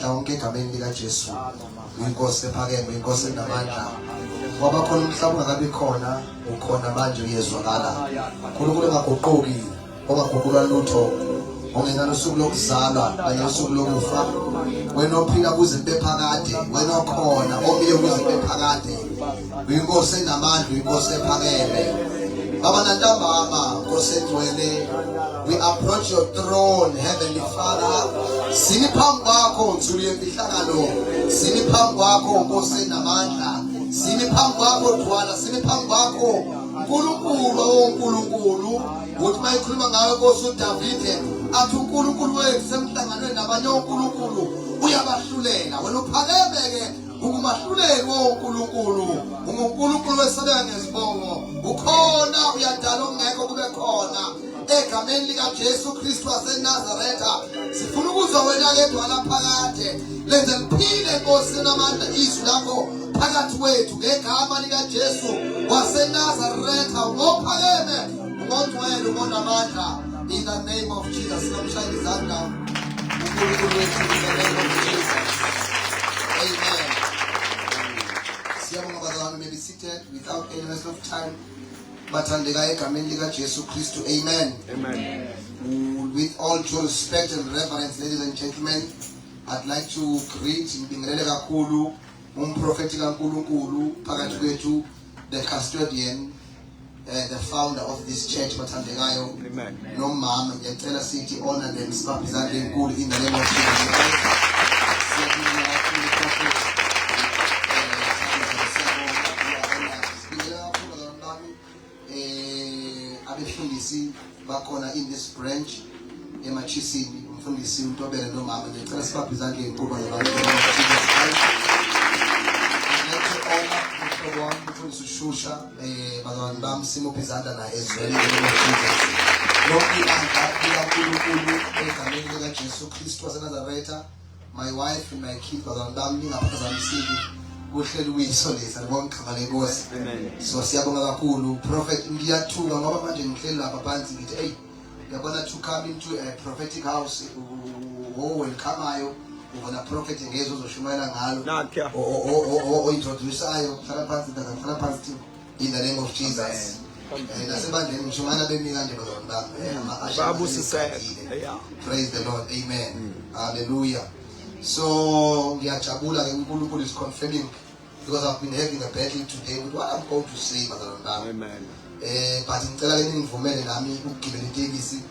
amandla wonke egameni likaJesu. Inkosi ephakeme, inkosi enamandla. Ngoba khona umhlaba ungakabi khona, ukhona manje uyezwakala. uNkulunkulu engaguquki, ongaguqulwa lutho. Ongena usuku lokuzalwa, kanye usuku lokufa. Wena ophila kuzinto ephakade, wena okhona, omile kuzinto ephakade. Uyinkosi enamandla, uyinkosi ephakeme. Baba nantambama, Nkosi engcwele, we approach your throne, Heavenly Father. Sini phambi kwakho nsuku yemfihlakalo. Sini phambi kwakho Nkosi enamandla. Sini phambi kwakho Thwala, sini phambi kwakho uNkulunkulu oNkulunkulu. Uthi mayikhuluma ngawe Nkosi uDavide, athi uNkulunkulu wethu semhlanganweni nabanye oNkulunkulu uyabahlulela. Wena uphakeme-ke ukumahluleli woNkulunkulu. UNkulunkulu wesabeka ngezibongo. Ukhona uyadala ongekho kube khona. Egameni likaJesu Kristu waseNazaretha sifuna ukuzwa wena-ke Thwala phakade. Lenze liphile Nkosi enamandla izwi lakho phakathi kwethu ngegama likaJesu waseNazaretha. Ngophakeme, ungongcwele, ungonamandla. In the name of Jesus, sinomshayela izandla uNkulunkulu wethu, in the name of Jesus. Amen. Siyabonga bazalwane, may be seated without any waste of time. Bathandeka egameni likaJesu Kristu. Amen. Amen. With all due respect and reverence, ladies and gentlemen, I'd like to greet ngibingelele kakhulu umprofeti kaNkulunkulu phakathi kwethu, the custodian, the founder of this church bathandekayo. Amen. Nomama ngiyacela sithi honor them, sibaphe izandla enkulu in the name of Jesus. Abefundisi bakhona in this branch eMachisini, umfundisi uNtobela nomama ngicela sibaphe izandla enkulu abantu. Umfundisi uShusha bazalwane bami simuphe izandla naye ezweni likaJesu. Lonke ibandla likaNkulunkulu egameni likaJesu Kristu waseNazaretha, my wife and my kids bazalwane bami ningaphazamiseki kuhleli uyisolisa bonke ngale Nkosi. Amen. So siyabonga kakhulu prophet, ngiyathuka ngoba manje ngihleli lapha phansi ngithi hey, uyabona to come into a prophetic house welcomeayo ubona prophet ngezo uzoshumayela ngalo introduceayo hlala phansi in the name of Jesus. Nasebandleni ngishumana bemi kanje bazalwane. Praise the Lord. Amen. Hallelujah. So ngiyajabula ke uNkulunkulu is confirming, because I've been having a battle today with what I'm going to say bazalwane. Amen. But ngicela ke ningivumele nami ukugibela itekisi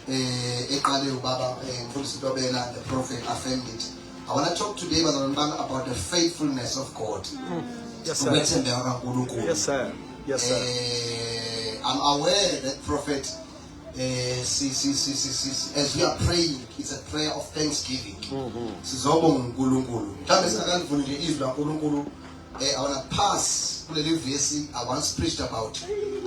eqale ubaba umfundisi Ntobela, the prophet affirmed it. I want to talk today about the faithfulness of God. Yes, sir. Yes, sir. Yes, sir. I'm aware that prophet, as we are praying, it's a prayer of thanksgiving. Sizobonga uNkulunkulu. Mhlambe singakalivuni nje izwi laNkulunkulu. I want to pass kuleli verse I once preached about.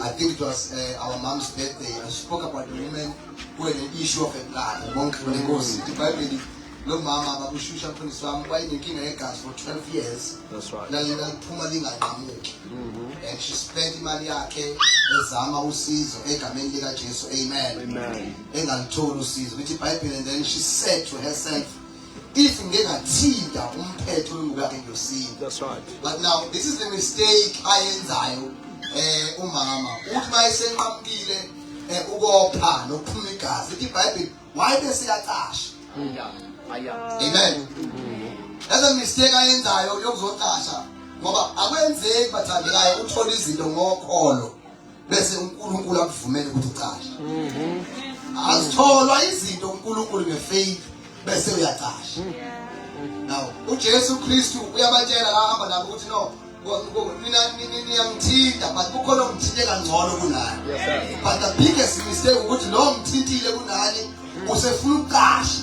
I think it was our mom's birthday. I spoke about the women who had an issue of a blood. Bonke Nkosi. The Bible, lo mama babushusha mfundisi wami wayinenkinga yegazi for 12 years. That's right. Laliphuma lingaqhamuki. And she spent imali yakhe ezama usizo egameni likaJesu. Amen. Amen. Engalitholi usizo. Lithi iBhayibheli, and then she said to herself, if ngingathinta umphetho wengubo yakhe ngiyosina. That's right. But now this is the mistake ayenzayo umama. Uthi mayisenqamukile ukopha nokuphuma igazi. Lithi iBhayibheli wayebese yaqasha. Amen. That's a mistake ayenzayo yokuzoqasha, ngoba akwenzeki bathandekayo uthola izinto ngokholo bese uNkulunkulu akuvumele ukuthi uqashe. Azitholwa izinto uNkulunkulu ngefaith bese uyaqasha. Now uJesu Kristu uyabatshela la hamba nabo ukuthi no, niyangithinta but kukhona ongithinte kangcono kunani. But the biggest mistake ukuthi lo ngithintile kunani usefuna ukuqasha.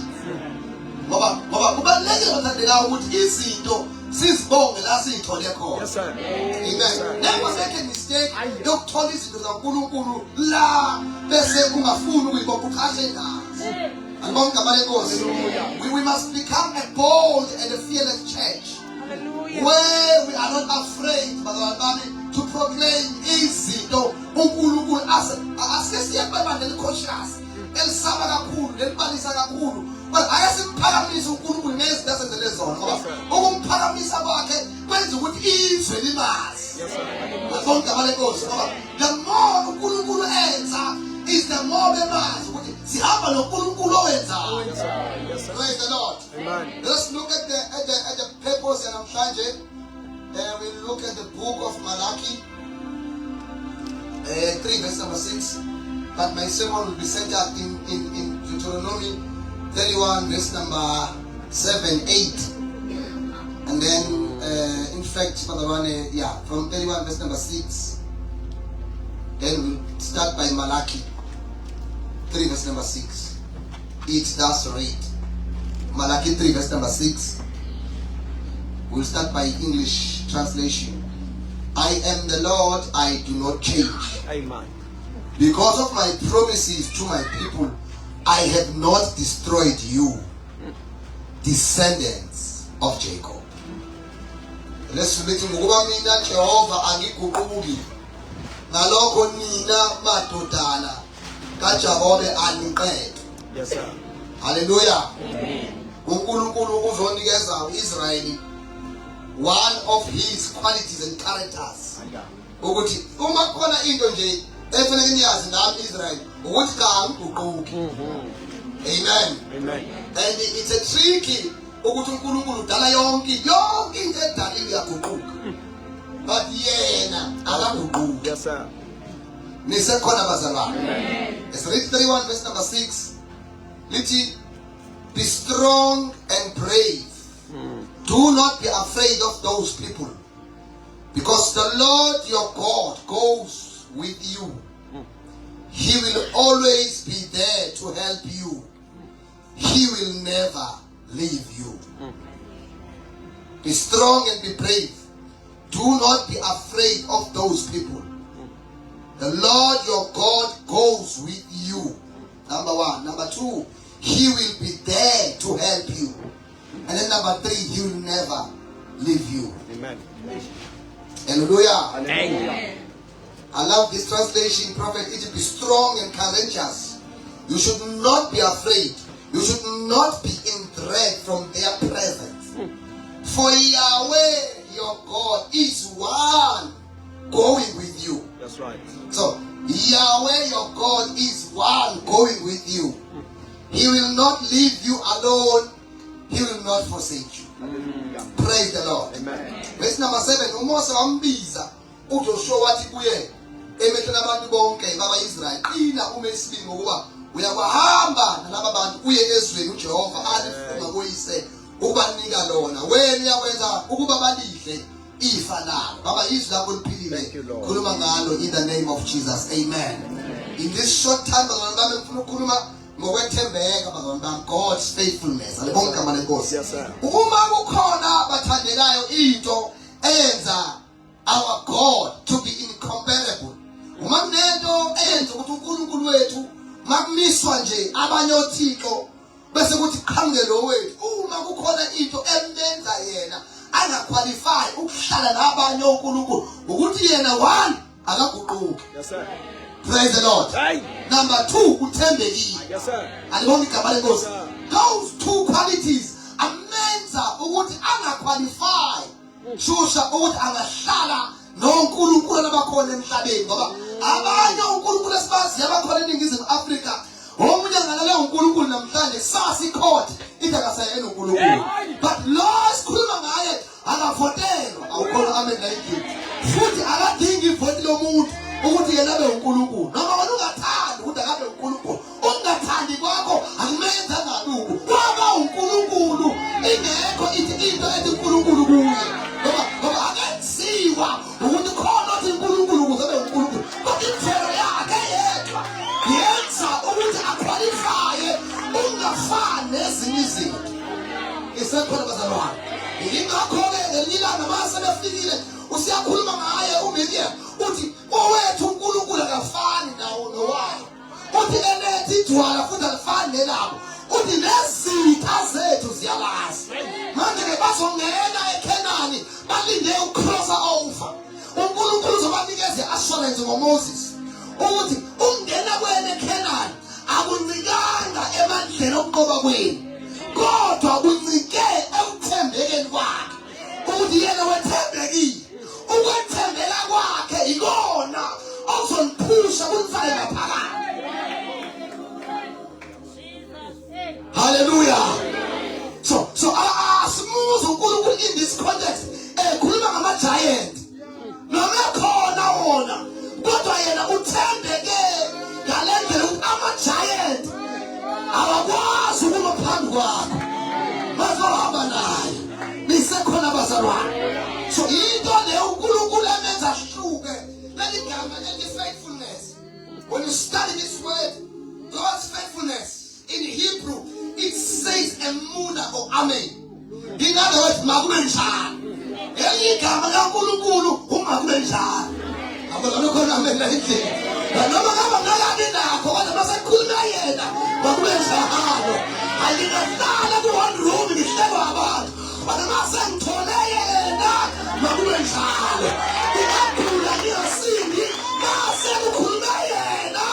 Ngoba kubalulekile bathandekayo ukuthi izinto sizibonge la siyithole khona. Yes, sir. Amen. Never make a mistake yokuthola izinto zaNkulunkulu la bese ungafuni ukuyibopha uqashe ngazo. Albonke ngabale Nkosi. We must become a bold and a fearless church. Hallelujah. Where we are not afraid to proclaim izinto uNkulunkulu asesiyababandela conscious. elisaba kakhulu lelibalisa kakhulu ayasimphakamise uNkulunkulu ngezinto asenzele zona ngoba ukumphakamisa kwakhe kwenza ukuthi izwe limazi. Bonke abalenkosi ngoba the more uNkulunkulu enza is the more bemazi ukuthi sihamba noNkulunkulu owenzayo. Praise the Lord. Amen. Let's look at the purpose yanamhlanje. We look at the book of Malachi 3 verse number 6. But my sermon will be centered in Deuteronomy 31 verse number 7, 8. And then in fact from 31 verse number 6. Then we'll start by Malachi 3 verse number 6. It does read. Malachi 3 verse number 6. We'll start by English translation. I am the Lord, I do not change. Amen. Because of my promises to my people, I have not destroyed you, descendants of Jacob. Let's read ngokuba mina Jehova angiguquki. Ngalokho nina madodana kaJakobe aniqede. Yes sir. Hallelujah. Amen. uNkulunkulu uzonikeza uIsrayeli one of his qualities and characters. Ukuthi uma khona into nje efanele niyazi ngami Israel ukuthi kangiguquki. Amen. Amen. And it's a tricky ukuthi uNkulunkulu udala yonke into edaliwe iyaguquka. But yena akaguquki. Yes sir. Nisekhona bazalwane. Amen. Let's read 31 verse number 6. Lithi, be strong and brave. Do not be afraid of those people, because the Lord your God goes with you. He will always be there to help you. He will never leave you. Be strong and be brave. Do not be afraid of those people. The Lord your God goes with you. Number one. Number two, He will be there to help you. And then number three, He will never leave you. Amen. Hallelujah. Amen. I love this translation, Prophet. It will be strong and courageous. You should not be afraid. You should not be in dread from their presence. For Yahweh, your God, is one going with you. That's right. So, Yahweh, your God, is one going with you. He will not leave you alone. He will not forsake you. Praise the Lord. Amen. Verse number 7. Umose wambiza uJoshua wathi kuye emehlweni abantu bonke baba-Israyeli, qina umesibili ngokuba uyakwahamba nalaba bantu uye ezweni uJehova alifunga kuyise ukubanika lona. Wena uyakwenza ukuba balihle ifa labo. Baba, izwi lakho liphilile. Khuluma ngalo in the name of Jesus. Amen. In this short time bazalwane bami ngifuna ukukhuluma ngokwethembeka bazalwane bami, God's faithfulness. Alibonke igama lenkosi. Yes sir. Uma kukhona bathandekayo into eyenza our God to be incomparable. Uma kunento eyenza ukuthi uNkulunkulu wethu makumiswa nje abanye othixo bese kuthi qhamuke lo wethu. Uma kukhona into emenza yena angaqualify ukuhlala nabanye oNkulunkulu ukuthi yena one akaguquki. Yes sir. Praise the Lord. Aye. Number two, uthembekile. Yes sir. Alibonke igama lenkosi. Those two qualities amenza ukuthi angaqualify shusha ukuthi angahlala noNkulunkulu abakhona emhlabeni, ngoba abanye uNkulunkulu esibaziyo abakhona eNingizimu Afrika, omunye ngalale uNkulunkulu namhlanje sasikhothe into akasayena uNkulunkulu, but lo sikhuluma ngaye akavotelwa. Awukhona amen like futhi akadingi ivoti lomuntu ukuthi yena abe uNkulunkulu. Noma wena ungathandi ukuthi akabe uNkulunkulu, ungathandi kwakho akumenza ngaluku kwaba uNkulunkulu. Ingekho ithi into ethi uNkulunkulu kuye, ngoba akenziwa ukuthi khona othi uNkulunkulu ukuze abe uNkulunkulu, kodwa imvelo yakhe yedwa yenza ukuthi aqualifye ungafani nezinye izinto. Isekhona bazalwane. Ingakho-ke ngelilanga mase befikile usiyakhuluma ngaye uMiriam uthi owethu uNkulunkulu akafani nawo nowayo. Uthi elethu idwala futhi alifani nelabo. Uthi nezitha zethu ziyalazi. Manje-ke bazongena eKhenani balinde ucrosser over. uNkulunkulu uzobanikeza i-assurance ngoMoses ukuthi ungena kwena eKhenani akuncike njengoba kwini kodwa uncike ekuthembekeni kwakhe ukuthi yena wethembekile ukwethembela kwakhe ikona okuzoniphusha kunifake ngaphakathi. Hallelujah. So asimuze uNkulunkulu in this context ekhuluma ngama-giant noma khona wona kodwa yena uthembeke ngale ndlela ukuthi ama-giant awakwazi ukuma phambi kwakho bazohamba naye nisekhona bazalwane. So into leyo uNkulunkulu emenza ahluke leli gama elithi faithfulness. When you study this word God's faithfulness in Hebrew it says emuna or amen. In other words makube njalo. Eli gama kaNkulunkulu umakube njalo. Abona khona amen la indlela. Noma ngaba ngalabi nakho kodwa masekhuluma yena makube njalo. Ayingahlala ku one room ngihlelo abantu. Kodwa masengithole yena makube njalo. Ngiyakhula ngiyasindi masekukhuluma yena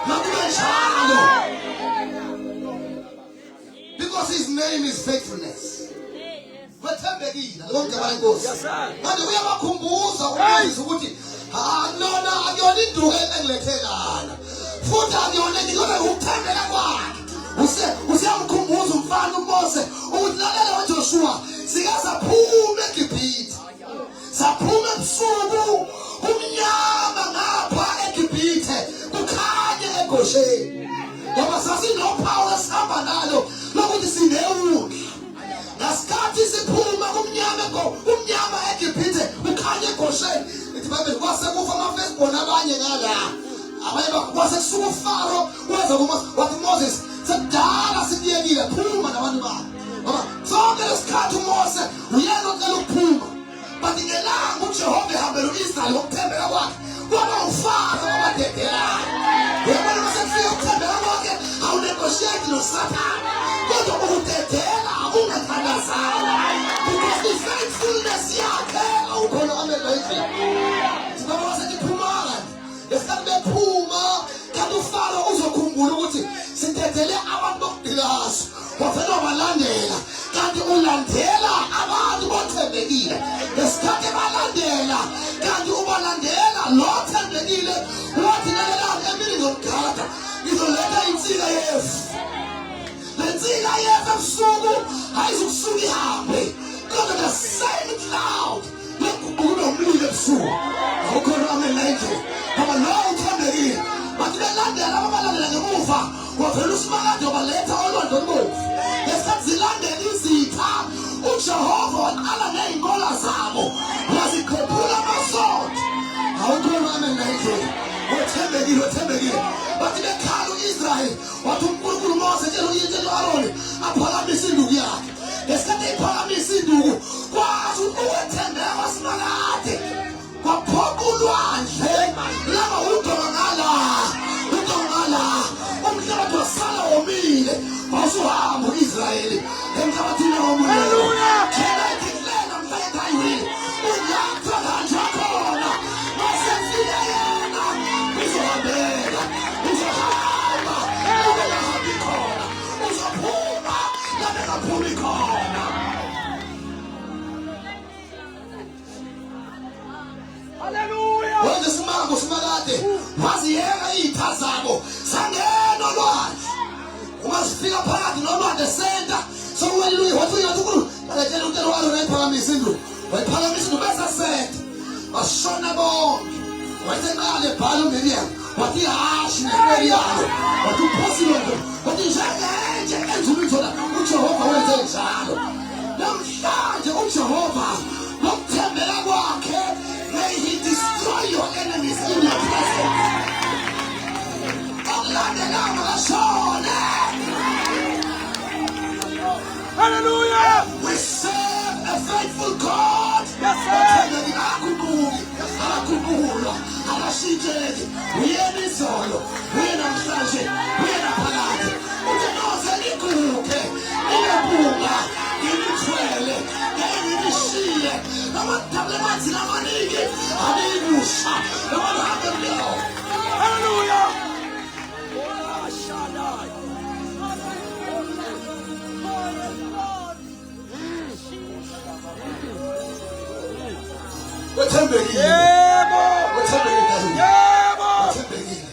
makube njalo. Because his name is faithfulness. Wethembekile lonke abalenkosi. Manje uyabakhumbuza umfundisi ukuthi lona akuyona induku engilethekana. Futhi akuyona ngikona ukuthembela kwakhe. Usiyamkhumbuza umfana uMose ukuthi lalela waJoshua sikasaphuma eGibhithe. Saphuma ebusuku umnyama ngapha eGibhithe kukhanye eGosheni. Ngoba sasinophawu esihamba nalo lokuthi sinewundla. Ngasikhathi siphuma umnyama eGibhithe ukhanye eGosheni. Ithi babe kwasekufa amafirstborn abanye ngala. Abanye kwasekusuka uFaro weza wathi Moses sekudala sikuyekile phuma nabantu bakho. Ngoba sonke lesikhathi uMose uyena ocela ukuphuma. Bathi ngelanga uJehova ehambela uIsrael ngokuthembeka kwakhe kwaba uFaro wabadedelayo. Uyabona masekufika ukuthembeka kwakhe awunegotiate noSathane kodwa ukudedela ungathandazana because the faithfulness yakhe awukhona amehlo endlela. Sibaba sesiphumanga lesikhathi bephuma kanti uFaro uzokhumbula ukuthi sidedele abantu bokudikaso wafela wabalandela kanti ulandela abantu bothembekile. Lesikhathi balandela kanti ubalandela lo thembekile wathi nalelanga emini ngomgada ngizoletha insika yefu. Lensika yefu ebusuku ayizukusuka ihambe kodwa the same cloud lekugula umlilo ebusuku. Awukhona amehlo endlela ngoba lo uthembekile. Bathi belandela ababalandela ngemuva wavela uSimakade wabaletha olwandle olubovu. Lesikhathi zilandela izitha uJehova waqala ney'nkola zabo wazikhuphula amasondo. Awukhona amehlo endlela wethembekile. Bathi bekhala u-Israyeli wathi uNkulunkulu Mose tshela u-Aroni aphakamise induku yakhe. Lesikhathi eyiphakamise induku kwazi ukwethembeka kwaSimakade kwaphoqa ulwandle laba udongala umhlabathi wasala womile wasuhamba u-Israyeli emhlabathini womulelo. Thina ikhilela mfethu ayiwile unyakha kanje wakhona masefika yena uzohambela uzohamba ubelahambi khona uzophuma labekaphumi khona. Hallelujah. Wenze simango uSimakade waziyeka iy'tha zabo sangena olwandle. Uma sifika phakathi nolwandle center sokuwelile wathi uNkulunkulu akatshela uNkulunkulu walo nayiphakamise induku. Wayiphakamise induku bese center bashona bonke. Wathi nqale ebhala uMiriam wathi hashi nemeli yalo wathi uphosile wathi njengenje enzulu izona uJehova wenze njalo. Namhlanje uJehova ngokuthembela kwakhe may he destroy your enemies in your presence. Hallelujah. We serve a faithful God. Yes, sir. Hallelujah. wethembekile. Yebo. Wethembekile. Yebo. Wethembekile.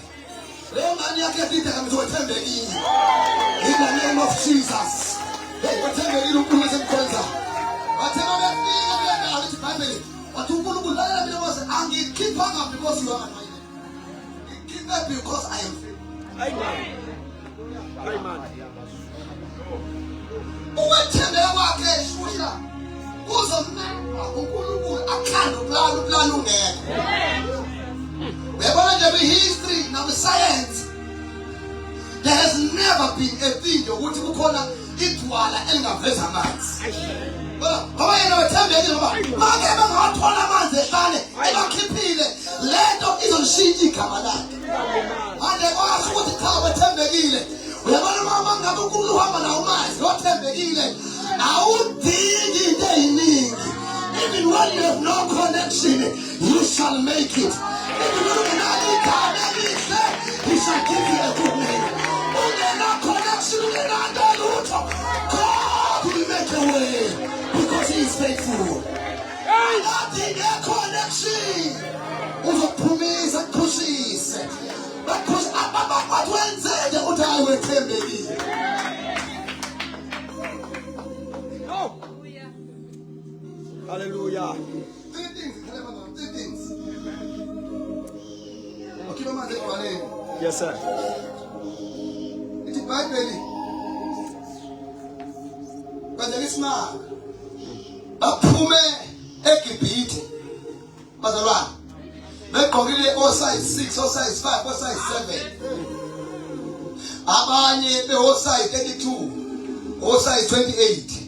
Leyo ngane yakhe yadida kami wethembekile. In the name of Jesus. Hey, wethembekile uNkulunkulu esemkhonza. Wathemba befika bena lithi Bible. Wathi uNkulunkulu lalela mina mase angikhipha because you are anointed. Keep that because I am faithful. Amen. Amen. Uwethembeka kwakhe shusha. Uzomnaka uNkulunkulu akhanda plan ungekho. Uyabona nje behistory na science. There has never been a thing yokuthi kukhona idwala elingaveza amanzi. Ngoba yena wethembekile ngoba make bangawathola amanzi ehlane ebakhiphile lento izoshintsha igama lakhe. Manje kwazi ukuthi cha wethembekile. Uyabona mama ngabe uNkulunkulu uhamba nawo amanzi othembekile. Awudingi into eyiningi. Even when you have no connection, you shall make it. Even when you have no connection, he shall give you a good name. When you have no connection, you have no lutho. God will make a way because he is faithful. Nothing a connection. Uzophumisa kushise. Because ababa kwenzeke uthi ayewethembekile. Hallelujah. Three things. Okay, mama, take one name. Yes, sir. It's Bible. But there is man. Baphume eGibhithe. Bazalwane. Begqokile osize 6, osize 5, osize 7. Abanye beosize 32, osize 28.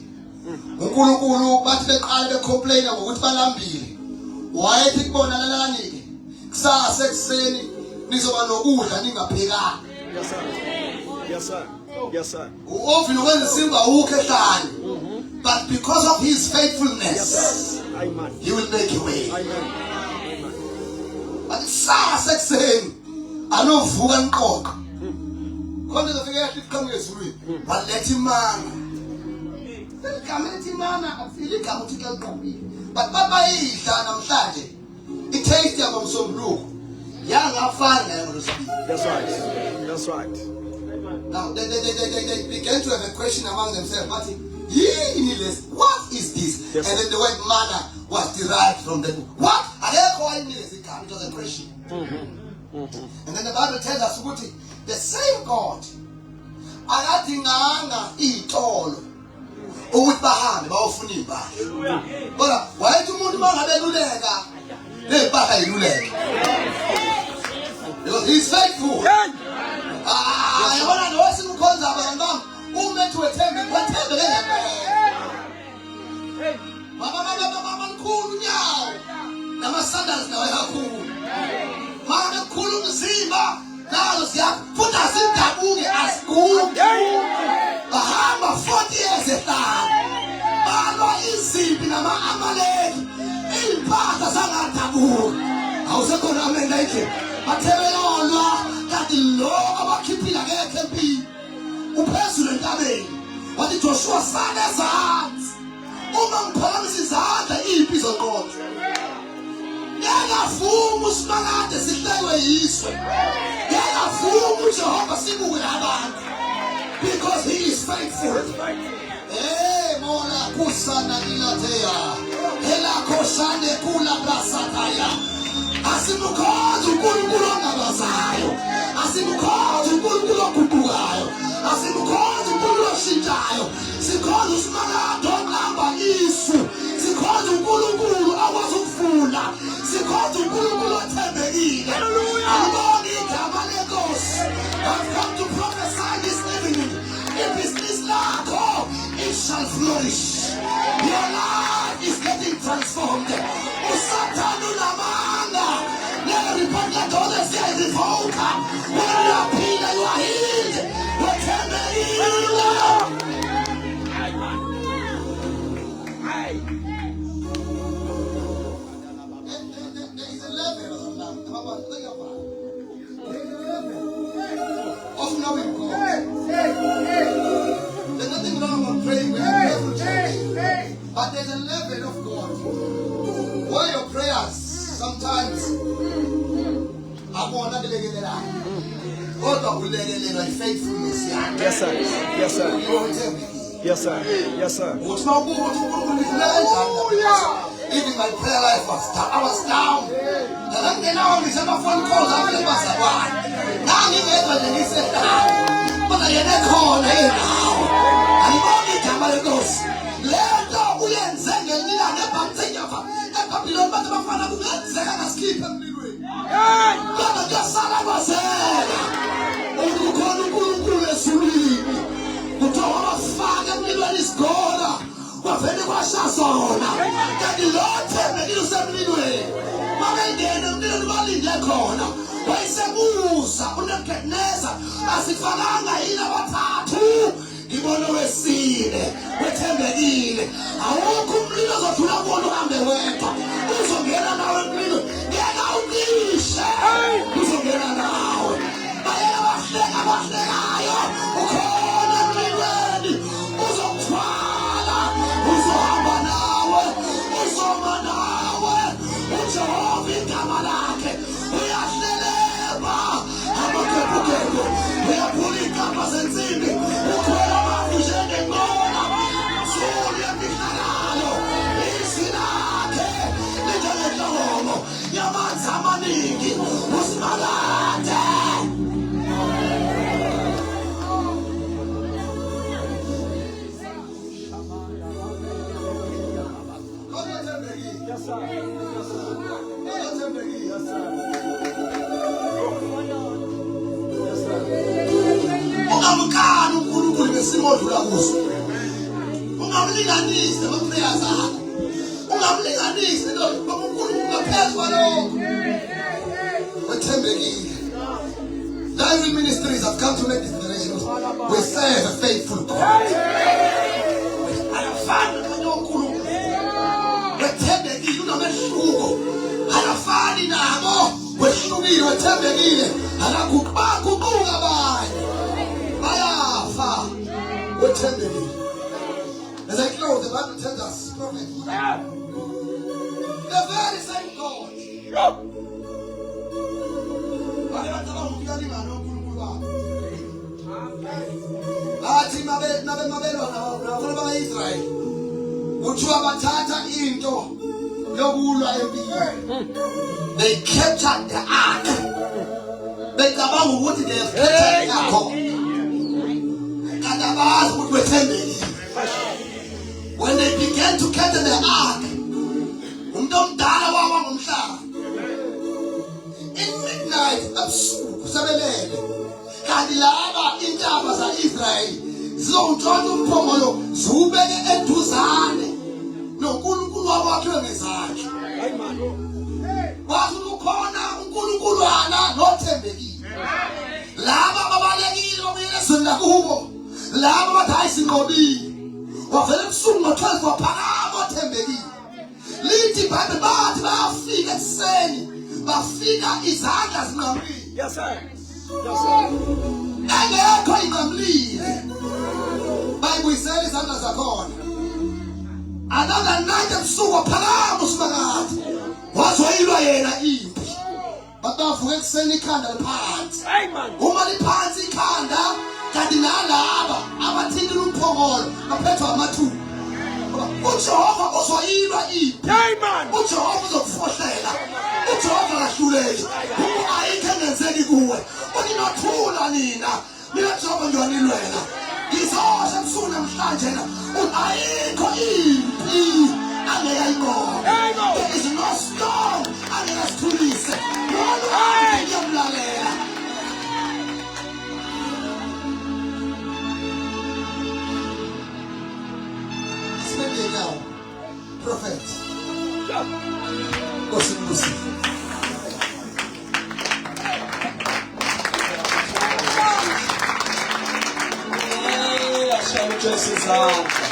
uNkulunkulu bathi beqala becomplaina ngokuthi balambile. Wayethi kubona lalani ke. Kusasa ekseni nizoba nokudla ningaphekanga. Yes, sir. Yes, sir. Yes, sir. Often when Simba walk ehlane. But because of his faithfulness, Yes, sir. Amen. he will make a way. Amen. But kusasa ekseni anovuka niqoqa. Khona zofika ehlifika ngezulwini. Walethi imanga. Igama elithi imana afile igama uthi liqaqile. But baba idla namhlanje. I-taste yabo msombuluko yangafana nayo ngolosibili. That's right. That's right. Now they began to have a question among themselves. What is this? Yes, And then the word manna was derived from the what? It was a question. And then the Bible tells us the same God akadinganga itolo ukuthi bahambe bayofuna impahla. Kodwa wayethi umuntu mangabeluleka lempahla yiluleka. Because he's faithful. Yabona lo simkhonza abantu bami umethi wethembe ngempela. Mama mkhulu nyawo nama-sandals nawe kakhulu. Mama mkhulu umzimba nazo siyafuta sidabuke asiguge. Bahamba 40 years ehlala. Balwa izimpi nama-Amaleki. Iy'mpahla zangadabuka. Awusekhona amen like bathebelolwa kanti lo abakhiphile akekho empini. Uphezulu entabeni. Wathi Joshua sale ezansi. Uma ngiphakamisa izandla iy'mpi zoqotho. Ngiyavuma uSimakade sihlekwe yiswe. Ngiyavuma uJehova sibuke abantu. Because he is faithful. Hey, Mola kusana ilateya. Ela koshane kula brasataya. Asimukhoza uNkulunkulu ongabazayo. Asimukhoza uNkulunkulu oguqukayo. Asimukhoza uNkulunkulu oshintshayo. Sikhoza uSimakade oqamba isu. Sikhoza uNkulunkulu akwazi ukufunda. Sikhoza uNkulunkulu othembekile. Angiboni igama lenkosi. I've come to prophesy this evening. Business lakho, it shall flourish. Your life is getting transformed. Usatana unamanga. Never report like others say revoker. When you are healed, you are healed. Whatever there is a level. ulekelelayo. Kodwa ulekelelwa i-faithfulness yakhe. Yes, sir. Yes, sir. Yes, sir. Yes, sir. Even my prayer life was down. I was down. And then now I'm phone calls. I'm going to pass a while. Now I'm going to say, but I ain't called now. And you only come out of those. Later, we ain't saying you are never taking up. And Babylon, but my father will not say I'm asleep. God, just son of a son. Oh, you call the Suli. Kutoa fanga milani skola wafende kwa shasona kadi lote mekilo semliwe mamengene mdilo nibalinde khona wayisebusa unekeneza asifananga ila bathathu ngibona wesine wethembekile awukho umlilo ozothula bona uhambe wedwa uzongena nawe umlilo ngeke uqishe uzongena nawe bayela bahlekayo ukhona umlilweni uzokuthwala uzohamba nawe uzoma nawe uJehova igama lakhe uyahleleba amakhephukhephu uyaphula igama zensimbi ukhwela amavujeni ngona zulu yemihlangano izwi lakhe linjengenhlobo yamanzi amaningi usimalade. Ungamkani uNkulunkulu ngesimo odlula kuso. Ungamlinganise amaprayers akho. Ungamlinganise uNkulunkulu ngaphezulu kwalokho. Wethembekile. Lively Ministries have come to make this declaration. We serve a faithful God. Ayafana noNkulunkulu. Wethembekile unamehluko. Ayafani nabo. Wehlukile wethembekile. Akaguquka abanye. Bayafa. Wethembekile. As I close, the Bible tells us, prophet, the very same God. Athi mabelwa nabantu bakaIsrael kuthiwa bathatha into yokulwa empini. They captured the ark. Becabanga ukuthi they have captured yakho. Kanti abazi ukuthi wethembekile. When they began to capture the ark, umuntu omdala waba ngomhlaba. In midnight, ebusuku sebelele. Kanti laba intaba zaIsrael zizongitshontsha umphongolo ziwubeke eduzane noNkulunkulu wabo wakhe ngezandla. Hayi man. Wathi ukhona uNkulunkuluwana nothembekile. Laba babalekile babuyele ezweni lakubo. Laba bathi ayisinqobile. Wavele ebusuku ngo-12 waphakama othembekile. Lithi iBhayibheli bathi bayafika ekuseni bafika izandla zinqamlile. Yes, sir. Yes, sir. Engekho inqamlile. Bayibuyisela izandla zakhona. Another night ebusuku waphakama uSimakade. Wazoyilwa yena impi. Bavuka ekuseni ikhanda liphansi. Amen. Uma liphansi ikhanda kanti nalaba abathintile umphongolo baphethwe amathumbu. uJehova uzoyilwa impi. Amen. uJehova uzokufohlela. uJehova akahluleli. Ayikho engenzeki kuwe. Uninothula nina. Mina Jehova ngiyonilwela. Ngizosho ebusuku namhlanje na. Ayikho impi angekayibona. There is no storm angekasithulise. Noma ngiyamlalela. Now, prophet. Kosingusi. Achamos esses altos.